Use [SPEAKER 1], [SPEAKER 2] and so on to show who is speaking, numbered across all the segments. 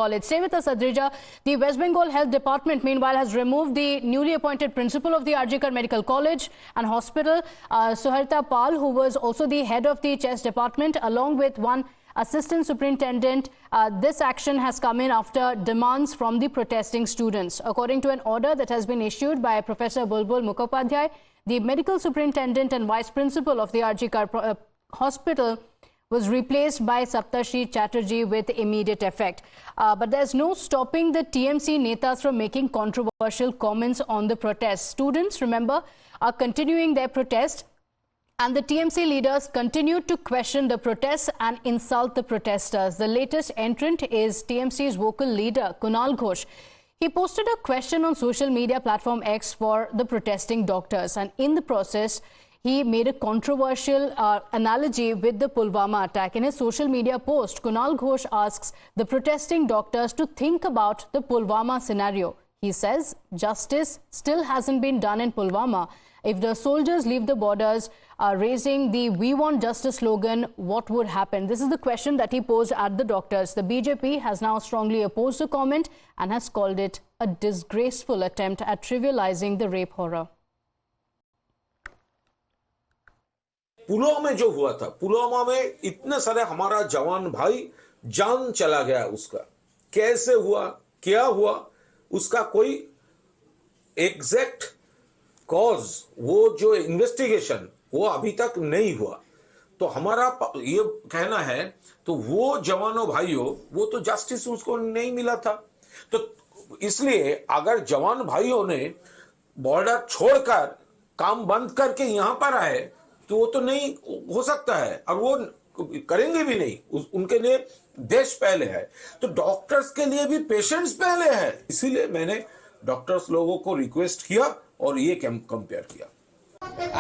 [SPEAKER 1] College. Stay with us, Adrija. The West Bengal Health Department, meanwhile, has removed the newly appointed principal of the RG Kar Medical College and Hospital, Suharta Pal, who was also the head of the chest department, along with one assistant superintendent. This action has come in after demands from the protesting students. According to an order that has been issued by Professor Bulbul Mukhopadhyay, the medical superintendent and vice principal of the RG Kar Hospital was replaced by Saptarshi Chatterjee with immediate effect. But there's no stopping the TMC netas from making controversial comments on the protests. Students, remember, are continuing their protest, and the TMC leaders continue to question the protests and insult the protesters. The latest entrant is TMC's vocal leader, Kunal Ghosh. He posted a question on social media platform X for the protesting doctors, and in the process, he made a controversial analogy with the Pulwama attack. In his social media post, Kunal Ghosh asks the protesting doctors to think about the Pulwama scenario. He says justice still hasn't been done in Pulwama. If the soldiers leave the borders raising the "We Want Justice" slogan, what would happen? This is the question that he posed at the doctors. The BJP has now strongly opposed the comment and has called it a disgraceful attempt at trivializing the rape horror.
[SPEAKER 2] Pulwama में जो हुआ था, पुलवामा में इतने सारे हमारा जवान भाई जान चला गया उसका। कैसे हुआ, क्या हुआ, उसका कोई एग्जैक्ट कॉज, वो जो इन्वेस्टिगेशन, वो अभी तक नहीं हुआ। तो हमारा ये कहना है, तो वो जवानों भाइयों, वो तो जस्टिस उसको नहीं मिला था। तो इसलिए अगर जवान भाइयों ने बॉर्डर छोड़कर काम बंद करके यहां पर आए, तो वो तो नहीं हो सकता है, और वो करेंगे भी नहीं। उनके लिए देश पहले है, तो डॉक्टर्स के लिए भी पेशेंट्स पहले है। इसीलिए मैंने डॉक्टर्स लोगों को रिक्वेस्ट किया और ये कंपेयर किया।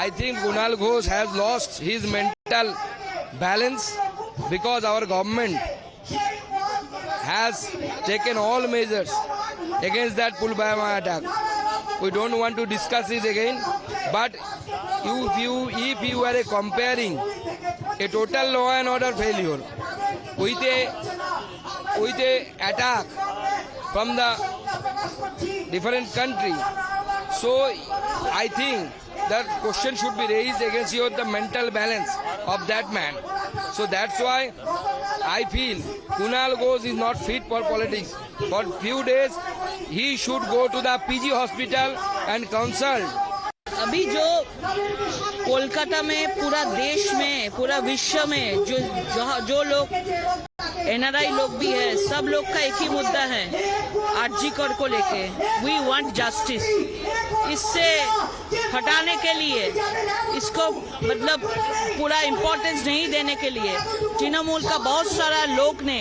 [SPEAKER 3] I think Kunal Ghosh has lost his mental balance because our government has taken all measures against that Pulwama attack. We don't want to discuss it again, but if you are comparing a total law and order failure with a attack from the different country, so I think that question should be raised against the mental balance of that man. So that's why I feel Kunal Ghosh is not fit for politics. For few days he should go to the PG hospital and consult.
[SPEAKER 4] अभी जो कोलकाता में, पूरा देश में, पूरा विश्व में जो लोग NRI लोग भी है, सब लोग का एक ही मुद्दा है, आरजी कर को लेके, वी वांट जस्टिस। इससे हटाने के लिए, इसको मतलब पूरा इम्पोर्टेंस नहीं देने के लिए तृणमूल का बहुत सारा लोग ने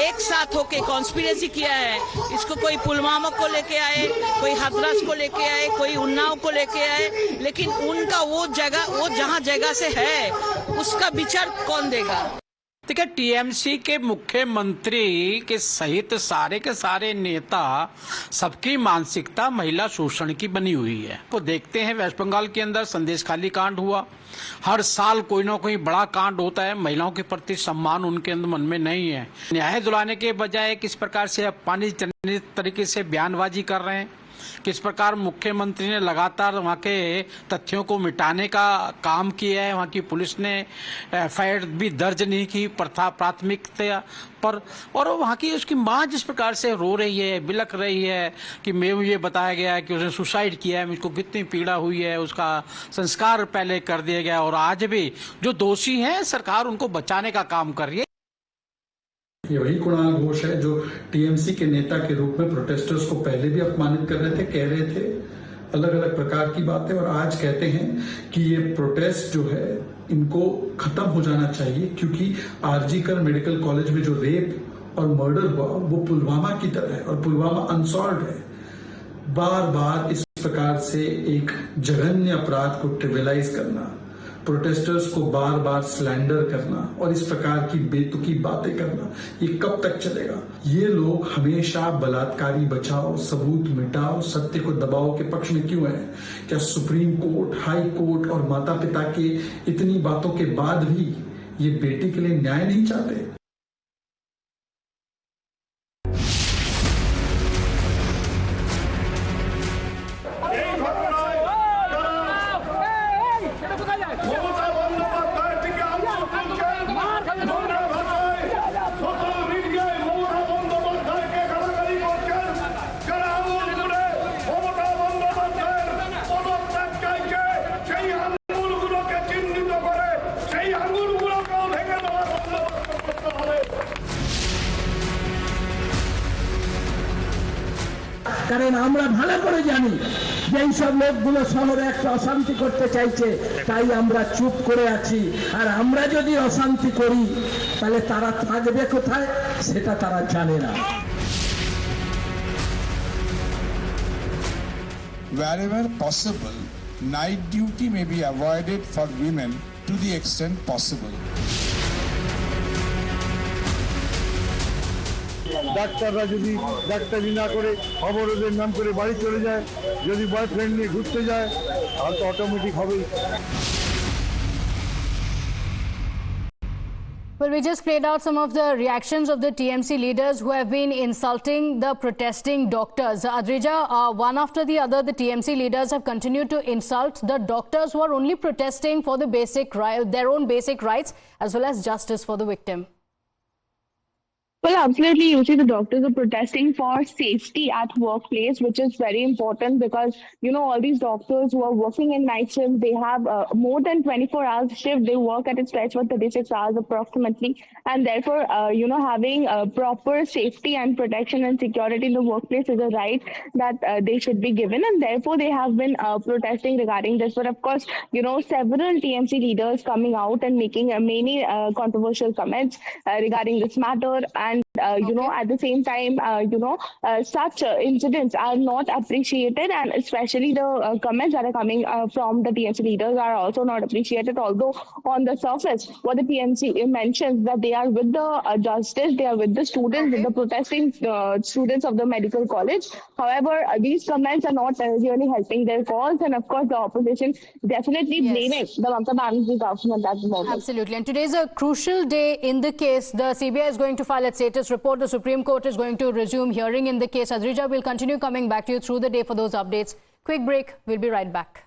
[SPEAKER 4] एक साथ होके कॉन्स्पिरेसी किया है। इसको कोई पुलवामा को लेके आए, कोई हाथरस को लेके आए, कोई उन्नाव को लेके आए, लेकिन उनका वो जहाँ जगह से है उसका विचार कौन देगा?
[SPEAKER 5] देखिए, टीएमसी के मुख्यमंत्री के सहित सारे के सारे नेता, सबकी मानसिकता महिला शोषण की बनी हुई है। तो देखते हैं वेस्ट बंगाल के अंदर संदेशखाली कांड हुआ, हर साल कोई ना कोई बड़ा कांड होता है। महिलाओं के प्रति सम्मान उनके अंदर मन में नहीं है। न्याय दिलाने के बजाय किस प्रकार से अपमानित तरीके से बयानबाजी कर रहे हैं, किस प्रकार मुख्यमंत्री ने लगातार वहाँ के तथ्यों को मिटाने का काम किया है। वहाँ की पुलिस ने एफआईआर भी दर्ज नहीं की प्राथमिकता पर, और वहाँ की उसकी माँ जिस प्रकार से रो रही है, बिलख रही है कि मुझे बताया गया है कि उसने सुसाइड किया है, मुझको कितनी पीड़ा हुई है, उसका संस्कार पहले कर दिया गया, और आज भी जो दोषी हैं सरकार उनको बचाने का काम कर रही है।
[SPEAKER 6] ये वही कुणाल घोष है जो टीएमसी के नेता के रूप में प्रोटेस्टर्स को पहले भी अपमानित कर रहे थे, कह रहे थे अलग अलग प्रकार की बातें, और आज कहते हैं कि ये प्रोटेस्ट जो है इनको खत्म हो जाना चाहिए, क्योंकि आरजी कर मेडिकल कॉलेज में जो रेप और मर्डर हुआ वो पुलवामा की तरह है, और पुलवामा अनसॉल्व्ड है। बार बार इस प्रकार से एक जघन्य अपराध को ट्रिविलाइज करना, प्रोटेस्टर्स को बार बार स्लैंडर करना और इस प्रकार की बेतुकी बातें करना, ये कब तक चलेगा? ये लोग हमेशा बलात्कारी बचाओ, सबूत मिटाओ, सत्य को दबाओ के पक्ष में क्यों हैं? क्या सुप्रीम कोर्ट, हाई कोर्ट और माता पिता के इतनी बातों के बाद भी ये बेटी के लिए न्याय नहीं चाहते?
[SPEAKER 7] কারণ আমরা ভালো করে জানি যে এই সব লোকগুলো শহরে একটা অশান্তি করতে চাইছে, তাই আমরা চুপ করে আছি। আর আমরা যদি অশান্তি করি তাহলে তারা থাকবে কোথায় সেটা তারা জানে না।
[SPEAKER 8] Wherever possible, night duty may be avoided for women to the extent possible.
[SPEAKER 9] ডাক্তাররা যদি ডাক্তারি না করে অবরোধের নাম করে বাড়ি চলে যায়, যদি বয়ফ্রেন্ড নিয়ে ঘুরতে যায় তাহলে তো অটোমেটিক হবেই।
[SPEAKER 1] Well, we just played out some of the reactions of the TMC leaders who have been insulting the protesting doctors. Adrija, one after the other, the TMC leaders have continued to insult the doctors who are only protesting for the their own basic rights as well as justice for the victim.
[SPEAKER 10] Well, absolutely. You see, the doctors are protesting for safety at workplace, which is very important because, you know, all these doctors who are working in night shift, they have more than 24 hours shift. They work at a stretch for 36 hours approximately. And therefore, you know, having proper safety and protection and security in the workplace is a right that they should be given. And therefore, they have been protesting regarding this. But of course, you know, several TMC leaders coming out and making many controversial comments regarding this matter. And you know, at the same time, you know, such incidents are not appreciated, and especially the comments that are coming from the TMC leaders are also not appreciated. Although on the surface, what the TMC mentions that they are with the justice, they are with the students, with the protesting students of the medical college. However, these comments are not really helping their cause, and of course, the opposition definitely blaming the Mamata Banerjee government at the moment.
[SPEAKER 1] Absolutely, and today is a crucial day in the case. The CBI is going to file its status report. The Supreme Court is going to resume hearing in the case. Adrija will continue coming back to you through the day for those updates. Quick break. We'll be right back.